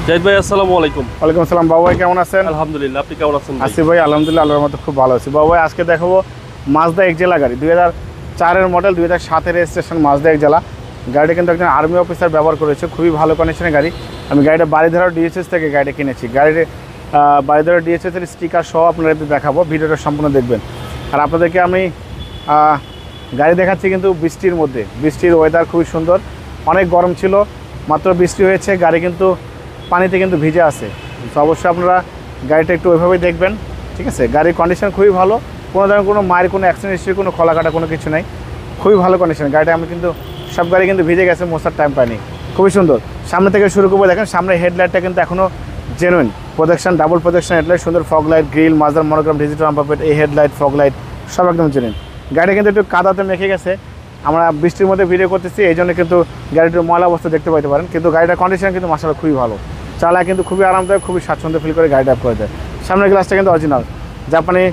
জাহিদ ভাই আসসালামু আলাইকুম। ওয়ালাইকুম আসসালাম। বাবু ভাই কেমন আছেন? আলহামদুলিল্লাহ, আপনি কেমন আছেন? আছি ভাই, আলহামদুলিল্লাহ, আল্লাহর মতো খুব ভালো আছি। বাবু ভাই আজকে দেখাবো মাজদা এক্সেলা গাড়ি, 2004-এর মডেল, 2007-এর রেজিস্ট্রেশন মাজদা এক্সেলা। গাড়িটা কিন্তু একজন আর্মি অফিসার ব্যবহার করেছে, খুবই ভালো কন্ডিশনের গাড়ি। আমি গাড়িটা বাড়িধারা ডিএসএস থেকে গাড়িটা কিনেছি। গাড়ির বাড়িধারা ডিএসএসের স্টিকার সহ আপনাদের দেখাবো, ভিডিওটা সম্পূর্ণ দেখবেন। আর আপনাদেরকে আমি গাড়ি দেখাচ্ছি কিন্তু বৃষ্টির মধ্যে। বৃষ্টির ওয়েদার খুবই সুন্দর, অনেক গরম ছিল, মাত্র বৃষ্টি হয়েছে, গাড়ি কিন্তু পানিতে কিন্তু ভিজে আছে। তো অবশ্যই আপনারা গাড়িটা একটু ওইভাবেই দেখবেন, ঠিক আছে? গাড়ির কন্ডিশন খুবই ভালো, কোনো ধরনের কোনো মায়ের কোনো অ্যাক্সিডেন্ট হিস্ট্রি, কোনো খোলা কাটা কোনো কিছু নেই, খুবই ভালো কন্ডিশন গাড়িটা। আমি কিন্তু সব গাড়ি কিন্তু ভিজে গেছে, মোছার টাইম পাইনি, খুবই সুন্দর। সামনে থেকে শুরু করবো, দেখেন সামনে হেডলাইটটা কিন্তু এখনও genuine protection, double protection headlight, সুন্দর ফগ লাইট, গ্রিল, মাজার মনোগ্রাম, ডিজিটাল নাম্বার প্লেট, এই হেডলাইট, ফগ লাইট সব একদম জেনুইন। গাড়িটা কিন্তু একটু কাদাতে মেখে গেছে, আমরা বৃষ্টির মধ্যে ভিডিও করতেছি, এই জন্য কিন্তু গাড়িটার ময়লা অবস্থা দেখতে পাইতে পারেন, কিন্তু গাড়িটার কন্ডিশন কিন্তু মাশাআল্লাহ খুবই ভালো। চালায় কিন্তু খুবই আরামদায়ক, খুবই স্বাচ্ছন্দ্য ফিল করে গাড়ি ড্রাইভ করে দেয়। সামনের গ্লাসটা কিন্তু অরিজিনাল জাপানি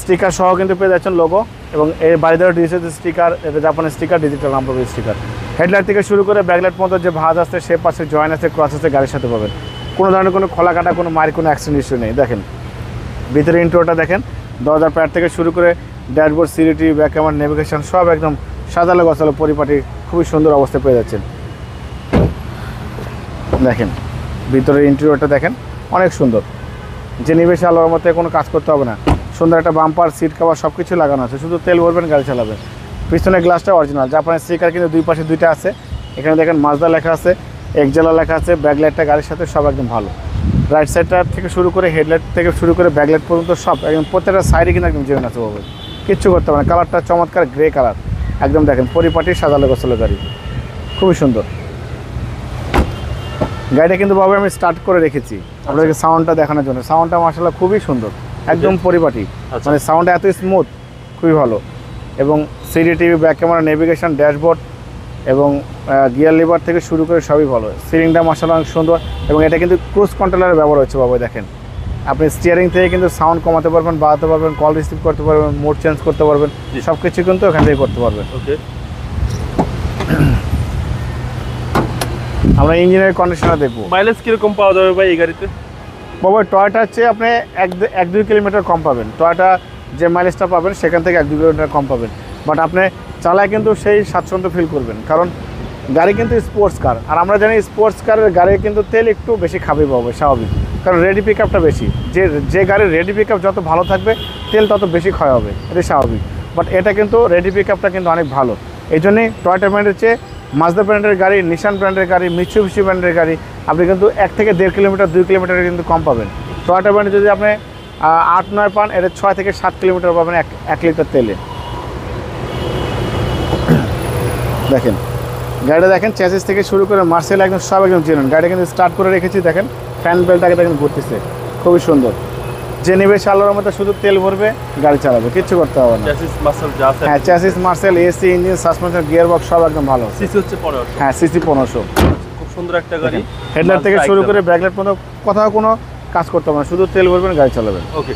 স্টিকার সহ কিন্তু পেয়ে যাচ্ছেন লোগো, এবং এই বাড়িদার ডিজিটাল স্টিকার, এটা জাপানি sticker, digital number sticker. Headlight থেকে শুরু করে ব্যাকলাইট পর্যন্ত যে ভাঁজ আছে, সে পাশে জয়েন আছে, ক্রস আছে, গাড়ির সাথে পাবেন। কোনো ধরনের কোনো খোলা কাটা, কোনো মায়ের কোনো অ্যাক্সিডেন্ট ইস্যু নেই। দেখেন ভিতরে ইন্ট্রোটা দেখেন, দরজার প্যাড থেকে শুরু করে ড্যাশবোর্ড, সিরিটি, ব্যাক ক্যামেরা, নেভিগেশন সব একদম সাজালো গোছালো পরিপাটি, খুবই সুন্দর অবস্থায় পেয়ে যাচ্ছেন। দেখেন ভিতরের ইন্টেরিয়রটা দেখেন, অনেক সুন্দর, যে নিবেশে আলোর মধ্যে কোনো কাজ করতে হবে না। সুন্দর একটা বাম্পার, সিট কভার সব কিছু লাগানো আছে, শুধু তেল ভরবেন, গাড়ি চালাবেন। পিছনের গ্লাসটা অরিজিনাল, জাপানের স্টিকার কিন্তু দুই পাশে দুইটা আছে। এখানে দেখেন মাজদা লেখা আছে, এক্সেলা লেখা আছে, ব্যাকলাইটটা গাড়ির সাথে সব একদম ভালো। রাইট সাইডটা থেকে শুরু করে হেডলাইট থেকে শুরু করে ব্যাকলাইট পর্যন্ত সব একদম প্রত্যেকটা সাইডে কিন্তু একদম জেনুইন আছে বাবু, কিচ্ছু করতে হবে না। কালারটা চমৎকার, গ্রে কালার একদম, দেখেন পরিপাটি সাজালো গোছালো গাড়ি, খুবই সুন্দর। গাড়িটা কিন্তু বাবু আমি স্টার্ট করে রেখেছি আপনাদেরকে সাউন্ডটা দেখানোর জন্য। সাউন্ডটা মাশাআল্লাহ খুবই সুন্দর, একদম পরিপাটি, মানে সাউন্ডটা এত স্মুথ, খুবই ভালো। এবং CD, TV, back camera, navigation, dashboard এবং গিয়ার লিভার থেকে শুরু করে সবই ভালো। সিলিংটা মাশাআল্লাহ অনেক সুন্দর, এবং এটা কিন্তু ক্রুজ কন্ট্রোলারের ব্যবহার হচ্ছে বাবু। দেখেন আপনি স্টিয়ারিং থেকে কিন্তু সাউন্ড কমাতে পারবেন, বাড়াতে পারবেন, কল রিসিভ করতে পারবেন, মোড চেঞ্জ করতে পারবেন, সব কিছু কিন্তু ওখান থেকে করতে পারবেন। ওকে, আমরা ইঞ্জিনের কন্ডিশনার দেখবো। মাইলেজ কিরকম পাওয়া যাবে ভাই এই গাড়িতে? বাবা টয়োটার চেয়ে আপনি 1-2 কিলোমিটার কম পাবেন। টয়োটা যে মাইলেজটা পাবেন সেখান থেকে 1-2 কিলোমিটার কম পাবেন, বাট আপনি চালায় কিন্তু সেই স্বাচ্ছন্দ্য ফিল করবেন, কারণ গাড়ি কিন্তু স্পোর্টস কার। আর আমরা জানি স্পোর্টস কারের গাড়ি কিন্তু তেল একটু বেশি খাবে পাবো, স্বাভাবিক, কারণ রেডি পিক আপটা বেশি। যে গাড়ির রেডি পিক আপ যত ভালো থাকবে, তেল তত বেশি ক্ষয় হবে, এটা স্বাভাবিক। বাট এটা কিন্তু রেডি পিক আপটা কিন্তু অনেক ভালো, এই জন্যই টয়োটা ব্র্যান্ডের চেয়ে মাজদা ব্র্যান্ডের গাড়ি, নিশান ব্র্যান্ডের গাড়ি, মিৎসুবিশি ব্র্যান্ডের গাড়ি আপনি কিন্তু 1 থেকে 1.5 কিলোমিটার, 2 কিলোমিটারে কিন্তু কম পাবেন। টয়োটা ব্র্যান্ডে যদি আপনি 8-9 পান, এটা 6 থেকে 7 কিলোমিটার পাবেন 1 লিটার তেলে। দেখেন গাড়িটা দেখেন, চ্যাসিস থেকে শুরু করে মার্সেল একদম সব একদম জেনুইন। গাড়িটা কিন্তু স্টার্ট করে রেখেছি, দেখেন ফ্যান বেল্টটাকে দেখেন ঘুরতেছে, খুবই সুন্দর। যে নেবে সালোয়ার মধ্যে শুধু তেল ভরবে, গাড়ি চালাবে, কিচ্ছু করতে হবে না। চ্যাসিস মাসেল যা আছে, হ্যাঁ chassis, Marcel, AC, engine, suspension, gear box সব একদম ভালো। সিসি হচ্ছে 1500। হ্যাঁ সিসি 1500। খুব সুন্দর একটা গাড়ি। হেডলাইট থেকে শুরু করে ব্যাকলাইট পর্যন্ত কোথাও কোনো কাজ করতে হবে না, শুধু তেল ভরবেন, গাড়ি চালাবেন। ওকে,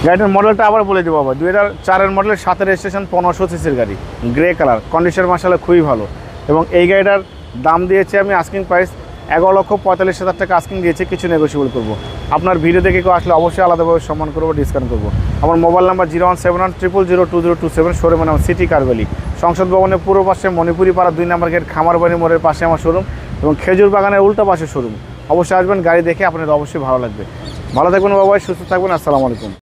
গাড়িটার মডেলটা আবার বলে দেবো বাবা, 2004-এর মডেলের 7-এর রেজিস্ট্রেশন, 1500 সিসির গাড়ি, গ্রে কালার, কন্ডিশন মাশাআল্লাহ খুবই ভালো। এবং এই গাড়িটার দাম দিয়েছে আমি আস্কিং প্রাইস 11,45,000 টাকা আস্কিং দিয়েছে, কিছু নেগোসিয়েবল করবো। আপনার ভিডিও দেখে কেউ আসলে অবশ্যই আলাদাভাবে সম্মান করবো, ডিসকাউন্ট করবো। আমার মোবাইল নাম্বার 01710002027, শোরুমের নাম সিটি কারভ্যালি, সংসদ ভবনের পূর্ব পাশে মণিপুরি পাড়া 2 নম্বর গেট, খামারবাড়ি মোড়ের পাশে আমার শোরুম, এবং খেজুর বাগানের উল্টা পাশে শোরুম। অবশ্যই আসবেন, গাড়ি দেখে আপনাদের অবশ্যই ভালো লাগবে। ভালো থাকবেন বাবা, সুস্থ থাকবেন, আসসালামু আলাইকুম।